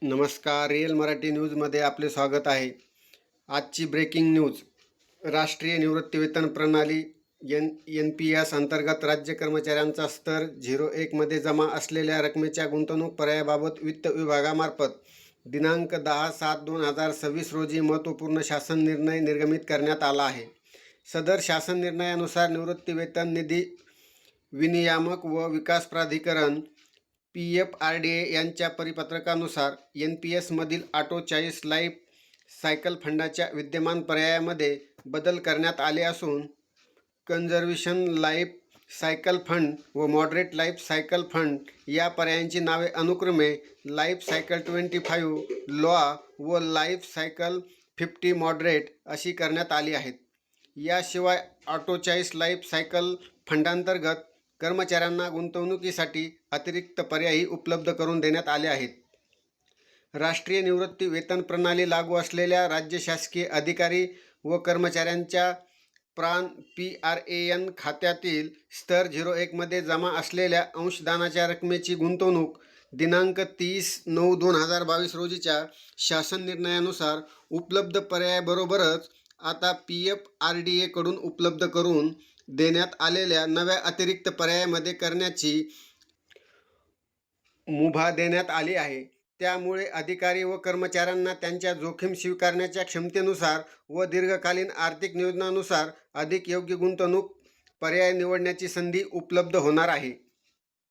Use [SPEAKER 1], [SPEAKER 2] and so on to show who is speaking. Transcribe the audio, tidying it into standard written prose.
[SPEAKER 1] नमस्कार. रिअल मराठी न्यूजमध्ये आपले स्वागत आहे. आजची ब्रेकिंग न्यूज. राष्ट्रीय निवृत्तीवेतन प्रणाली NPS अंतर्गत राज्य कर्मचाऱ्यांचा स्तर 01 मध्ये जमा असलेल्या रकमेच्या गुंतवणूक पर्यायाबाबत वित्त विभागामार्फत दिनांक 10/7/2026 रोजी महत्त्वपूर्ण शासन निर्णय निर्गमित करण्यात आला आहे. सदर शासन निर्णयानुसार निवृत्तीवेतन निधी विनियामक व विकास प्राधिकरण PFRDA यांच्या परिपत्रकानुसार NPS मधील ऑटो चॉईस लाईफ सायकल फंडाच्या विद्यमान पर्यायामध्ये बदल करण्यात आले असून कन्झर्वेशन लाईफ सायकल फंड व मॉडरेट लाईफ सायकल फंड या पर्यायांची नावे अनुक्रमे लाईफ सायकल 25 लॉ व लाईफ सायकल 50 मॉडरेट अशी करण्यात आली आहेत. याशिवाय ऑटो चॉईस लाईफ सायकल फंडांतर्गत कर्मचाऱ्यांना गुंतवणुकीसाठी अतिरिक्त पर्यायही उपलब्ध करून देण्यात आले आहेत. राष्ट्रीय निवृत्ती वेतन प्रणाली लागू असलेल्या राज्य शासकीय अधिकारी व कर्मचाऱ्यांच्या प्राण PRAN खात्यातील स्तर 01 मध्ये जमा असलेल्या अंशदानाच्या रकमेची गुंतवणूक दिनांक 30/9/2022 रोजीच्या शासन निर्णयानुसार उपलब्ध पर्यायाबरोबरच आता PFRDA कडून उपलब्ध करून देण्यात आलेल्या नव्या अतिरिक्त पर्यायामध्ये करण्याची मुभा देण्यात आली आहे. त्यामुळे अधिकारी व कर्मचाऱ्यांना त्यांच्या जोखीम स्वीकारण्याच्या क्षमतेनुसार व दीर्घकालीन आर्थिक नियोजनानुसार अधिक योग्य गुंतवणूक पर्याय निवडण्याची संधी उपलब्ध होणार आहे.